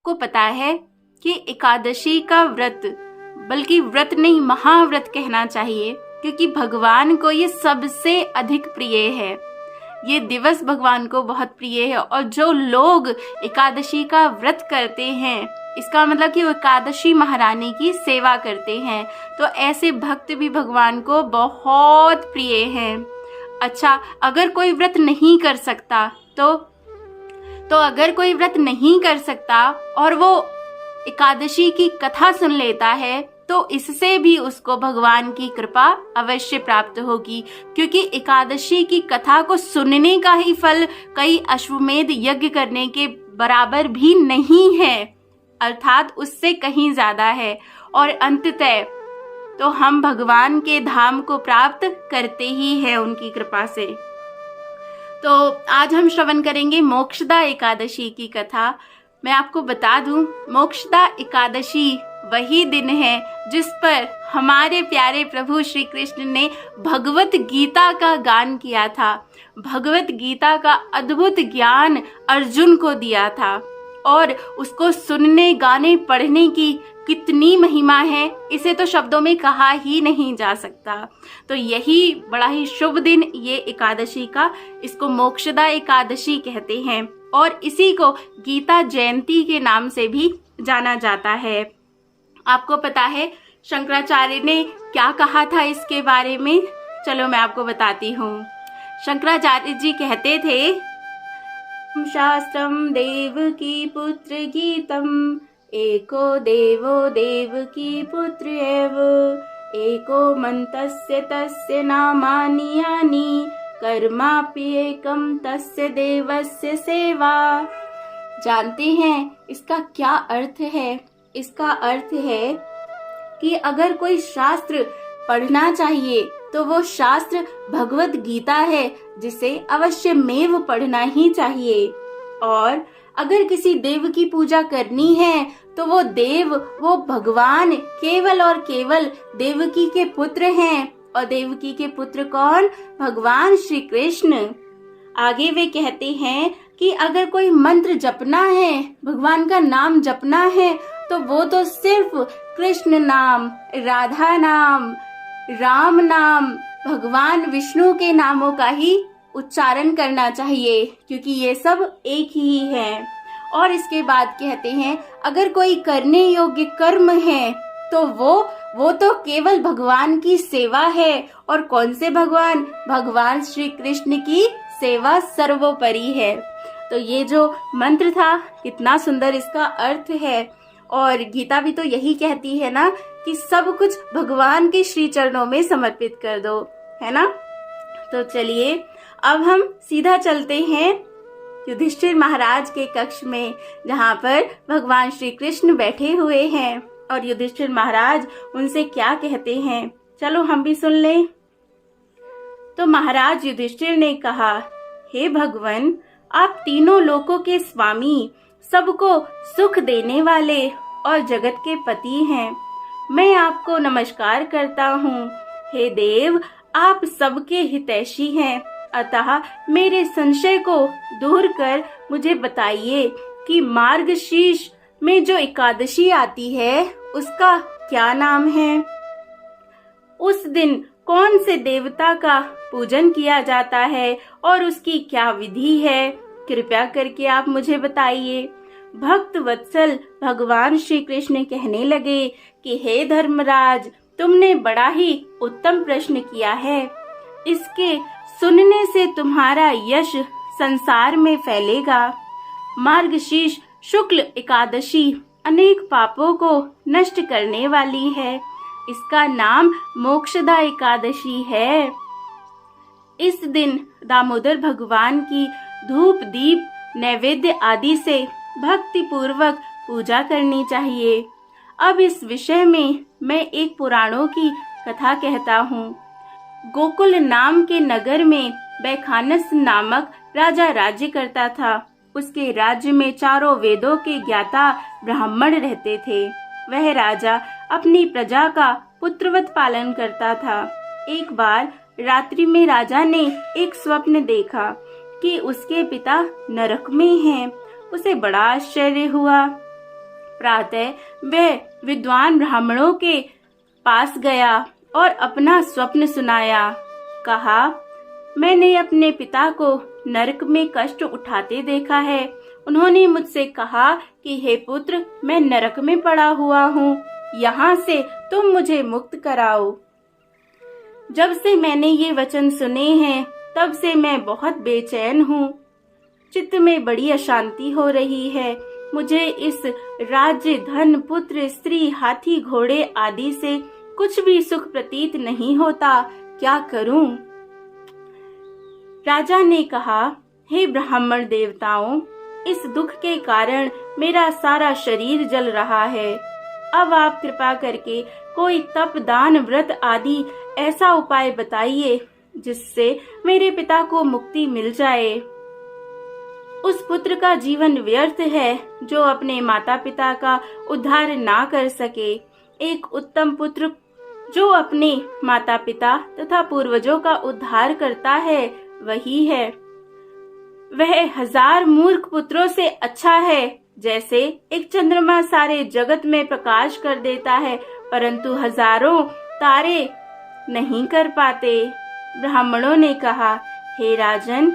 को पता है कि एकादशी का व्रत, बल्कि व्रत नहीं महाव्रत कहना चाहिए, क्योंकि भगवान को ये सबसे अधिक प्रिय है। ये दिवस भगवान को बहुत प्रिय है। और जो लोग एकादशी का व्रत करते हैं, इसका मतलब कि वो एकादशी महारानी की सेवा करते हैं, तो ऐसे भक्त भी भगवान को बहुत प्रिय हैं। अच्छा, अगर कोई व्रत नहीं कर सकता तो अगर कोई व्रत नहीं कर सकता और वो एकादशी की कथा सुन लेता है, तो इससे भी उसको भगवान की कृपा अवश्य प्राप्त होगी, क्योंकि एकादशी की कथा को सुनने का ही फल कई अश्वमेध यज्ञ करने के बराबर भी नहीं है, अर्थात उससे कहीं ज्यादा है। और अंततः तो हम भगवान के धाम को प्राप्त करते ही हैं उनकी कृपा से। तो आज हम श्रवण करेंगे मोक्षदा एकादशी की कथा। मैं आपको बता दूं, मोक्षदा एकादशी वही दिन है जिस पर हमारे प्यारे प्रभु श्री कृष्ण ने भगवत गीता का गान किया था। भगवत गीता का अद्भुत ज्ञान अर्जुन को दिया था, और उसको सुनने, गाने, पढ़ने की कितनी महिमा है, इसे तो शब्दों में कहा ही नहीं जा सकता। तो यही बड़ा ही शुभ दिन ये एकादशी का, इसको मोक्षदा एकादशी कहते हैं, और इसी को गीता जयंती के नाम से भी जाना जाता है। आपको पता है शंकराचार्य ने क्या कहा था इसके बारे में? चलो मैं आपको बताती हूँ। शंकराचार्य जी कहते थे, शास्त्रम देवकी पुत्र गीतम, एको देवो देवकी पुत्र एव, एको मन्तस्य तस्य नामानि यानि, कर्मापि एकम तस्य देवस्य सेवा। जानते हैं इसका क्या अर्थ है? इसका अर्थ है कि अगर कोई शास्त्र पढ़ना चाहिए तो वो शास्त्र भगवत गीता है, जिसे अवश्य मेव पढ़ना ही चाहिए। और अगर किसी देव की पूजा करनी है तो वो देव, वो भगवान केवल और केवल देवकी के पुत्र हैं। और देवकी के पुत्र कौन? भगवान श्री कृष्ण। आगे वे कहते हैं कि अगर कोई मंत्र जपना है, भगवान का नाम जपना है, तो वो तो सिर्फ कृष्ण नाम, राधा नाम, राम नाम, भगवान विष्णु के नामों का ही उच्चारण करना चाहिए, क्योंकि ये सब एक ही है। और इसके बाद कहते हैं अगर कोई करने योग्य कर्म है तो वो तो केवल भगवान की सेवा है। और कौन से भगवान? भगवान श्री कृष्ण की सेवा सर्वोपरि है। तो ये जो मंत्र था, कितना सुंदर इसका अर्थ है। और गीता भी तो यही कहती है ना कि सब कुछ भगवान के श्री चरणों में समर्पित कर दो, है ना। तो चलिए अब हम सीधा चलते हैं युधिष्ठिर महाराज के कक्ष में, जहाँ पर भगवान श्री कृष्ण बैठे हुए हैं। और युधिष्ठिर महाराज उनसे क्या कहते हैं, चलो हम भी सुन लें। तो महाराज युधिष्ठिर ने कहा, हे भगवान, आप तीनों लोकों के स्वामी, सबको सुख देने वाले और जगत के पति हैं। मैं आपको नमस्कार करता हूँ। हे देव, आप सबके हितैषी हैं, अतः मेरे संशय को दूर कर मुझे बताइए कि मार्गशीर्ष में जो एकादशी आती है उसका क्या नाम है? उस दिन कौन से देवता का पूजन किया जाता है और उसकी क्या विधि है? कृपया करके आप मुझे बताइए। भक्त वत्सल भगवान श्री कृष्ण कहने लगे कि हे धर्मराज, तुमने बड़ा ही उत्तम प्रश्न किया है। इसके सुनने से तुम्हारा यश संसार में फैलेगा। मार्गशीर्ष शुक्ल एकादशी अनेक पापों को नष्ट करने वाली है। इसका नाम मोक्षदा एकादशी है। इस दिन दामोदर भगवान की धूप, दीप, नैवेद्य आदि से भक्ति पूर्वक पूजा करनी चाहिए। अब इस विषय में मैं एक पुराणों की कथा कहता हूँ। गोकुल नाम के नगर में बैखानस नामक राजा राज्य करता था। उसके राज्य में चारों वेदों के ज्ञाता ब्राह्मण रहते थे। वह राजा अपनी प्रजा का पुत्रवत पालन करता था। एक बार रात्रि में राजा ने एक स्वप्न देखा कि उसके पिता नरक में हैं। उसे बड़ा आश्चर्य हुआ। प्रातः वह विद्वान ब्राह्मणों के पास गया और अपना स्वप्न सुनाया। कहा, मैंने अपने पिता को नरक में कष्ट उठाते देखा है। उन्होंने मुझसे कहा कि हे पुत्र, मैं नरक में पड़ा हुआ हूँ, यहाँ से तुम मुझे मुक्त कराओ। जब से मैंने ये वचन सुने हैं तब से मैं बहुत बेचैन हूँ। चित्त में बड़ी अशांति हो रही है। मुझे इस राज्य, धन, पुत्र, स्त्री, हाथी, घोड़े आदि से कुछ भी सुख प्रतीत नहीं होता। क्या करूं? राजा ने कहा, हे ब्राह्मण देवताओं, इस दुख के कारण मेरा सारा शरीर जल रहा है। अब आप कृपा करके कोई तप, दान, व्रत आदि ऐसा उपाय बताइए जिससे मेरे पिता को मुक्ति मिल जाए। उस पुत्र का जीवन व्यर्थ है जो अपने माता पिता का उद्धार ना कर सके। एक उत्तम पुत्र जो अपने माता पिता तथा पूर्वजों का उद्धार करता है वही है। वह 1000 मूर्ख पुत्रों से अच्छा है। जैसे एक चंद्रमा सारे जगत में प्रकाश कर देता है परंतु हजारों तारे नहीं कर पाते। ब्राह्मणों ने कहा, हे राजन,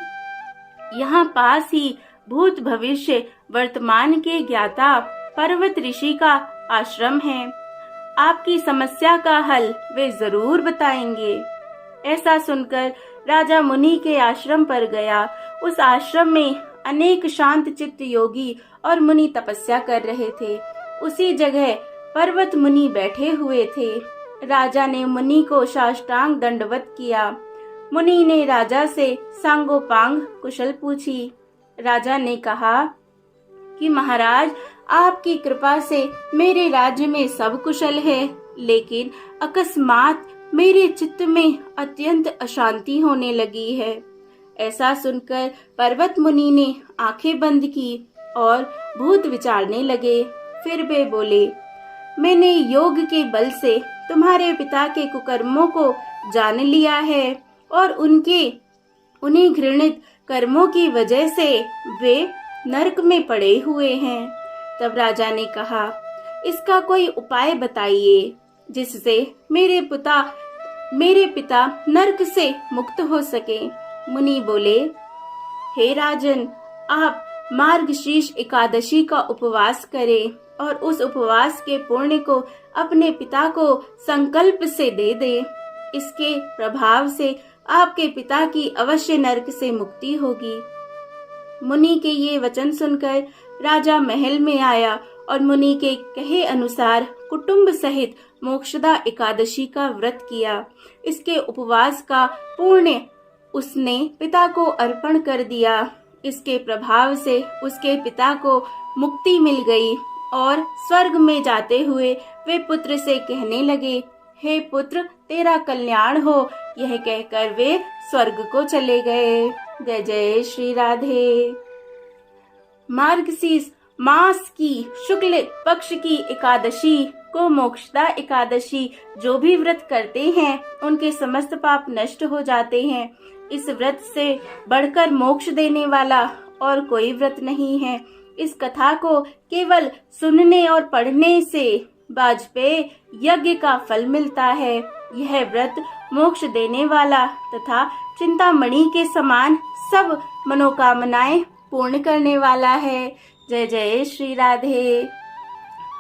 यहाँ पास ही भूत, भविष्य, वर्तमान के ज्ञाता पर्वत ऋषि का आश्रम है। आपकी समस्या का हल वे जरूर बताएंगे। ऐसा सुनकर राजा मुनि के आश्रम पर गया। उस आश्रम में अनेक शांत चित्त योगी और मुनि तपस्या कर रहे थे। उसी जगह पर्वत मुनि बैठे हुए थे। राजा ने मुनि को साष्टांग दंडवत किया। मुनि ने राजा से सांगोपांग कुशल पूछी। राजा ने कहा कि महाराज, आपकी कृपा से मेरे राज्य में सब कुशल है, लेकिन अकस्मात मेरे चित्त में अत्यंत अशांति होने लगी है। ऐसा सुनकर पर्वत मुनि ने आंखें बंद की और भूत विचारने लगे। फिर वे बोले, मैंने योग के बल से तुम्हारे पिता के कुकर्मों को जान लिया है और उन्हीं घृणित कर्मों की वजह से वे नरक में पड़े हुए हैं। तब राजा ने कहा, इसका कोई उपाय बताइए जिससे मेरे पिता नरक से मुक्त हो सके। मुनि बोले, हे राजन, आप मार्गशीर्ष एकादशी का उपवास करें और उस उपवास के पुण्य को अपने पिता को संकल्प से दे दे। इसके प्रभाव से आपके पिता की अवश्य नरक से मुक्ति होगी। मुनि के ये वचन सुनकर राजा महल में आया और मुनि के कहे अनुसार कुटुंब सहित मोक्षदा एकादशी का व्रत किया। इसके उपवास का पुण्य उसने पिता को अर्पण कर दिया। इसके प्रभाव से उसके पिता को मुक्ति मिल गई और स्वर्ग में जाते हुए वे पुत्र से कहने लगे, हे पुत्र, तेरा कल्याण हो। यह कहकर वे स्वर्ग को चले गए। जय जय श्री राधे। मार्गशीर्ष मास की शुक्ल पक्ष की एकादशी को मोक्षदा एकादशी जो भी व्रत करते हैं उनके समस्त पाप नष्ट हो जाते हैं। इस व्रत से बढ़कर मोक्ष देने वाला और कोई व्रत नहीं है। इस कथा को केवल सुनने और पढ़ने से वाजपेय यज्ञ का फल मिलता है। यह व्रत मोक्ष देने वाला तथा चिंतामणि के समान सब मनोकामनाएं पूर्ण करने वाला है। जय जय श्री राधे।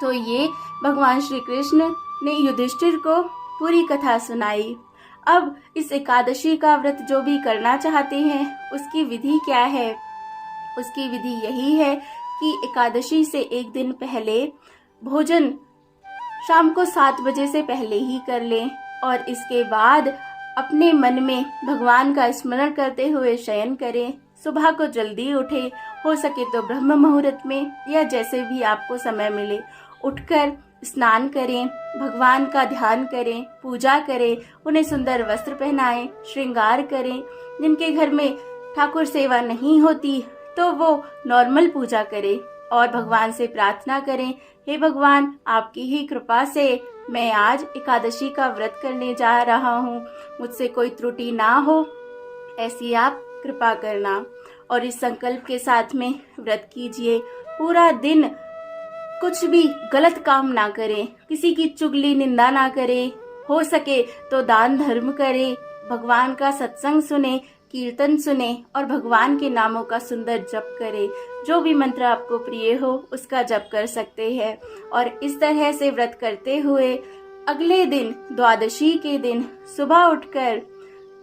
तो ये भगवान श्री कृष्ण ने युधिष्ठिर को पूरी कथा सुनाई। अब इस एकादशी का व्रत जो भी करना चाहते हैं उसकी विधि क्या है? उसकी विधि यही है कि एकादशी से एक दिन पहले भोजन शाम को 7 बजे से पहले ही कर लें और इसके बाद अपने मन में भगवान का स्मरण करते हुए शयन करें। सुबह को जल्दी उठे, हो सके तो ब्रह्म मुहूर्त में या जैसे भी आपको समय मिले उठकर स्नान करें, भगवान का ध्यान करें, पूजा करें, उन्हें सुंदर वस्त्र पहनाएं, श्रृंगार करें। जिनके घर में ठाकुर सेवा नहीं होती तो वो नॉर्मल पूजा करें और भगवान से प्रार्थना करें, हे भगवान, आपकी ही कृपा से मैं आज एकादशी का व्रत करने जा रहा हूँ, मुझसे कोई त्रुटि ना हो, ऐसी आप कृपा करना। और इस संकल्प के साथ में व्रत कीजिए। पूरा दिन कुछ कुछ भी गलत काम ना करें, किसी की चुगली निंदा ना करें, हो सके तो दान धर्म करें, भगवान का सत्संग सुने, कीर्तन सुने और भगवान के नामों का सुंदर जप करें। जो भी मंत्र आपको प्रिय हो उसका जप कर सकते हैं। और इस तरह से व्रत करते हुए अगले दिन द्वादशी के दिन सुबह उठकर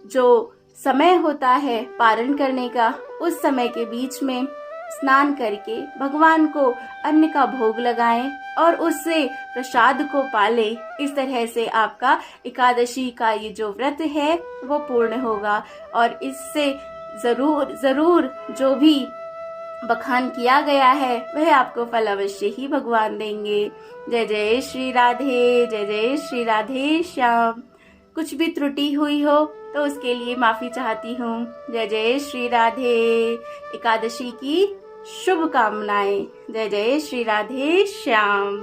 जो समय होता है पारण करने का, उस समय के बीच में स्नान करके भगवान को अन्न का भोग लगाएं और उससे प्रसाद को पालें। इस तरह से आपका एकादशी का ये जो व्रत है वो पूर्ण होगा और इससे जरूर जो भी बखान किया गया है वह आपको फल अवश्य ही भगवान देंगे। जय जय श्री राधे, जय जय श्री राधे श्याम। कुछ भी त्रुटि हुई हो तो उसके लिए माफी चाहती हूँ। जय जय श्री राधे। एकादशी की शुभकामनाएं। जय जय श्री राधे श्याम।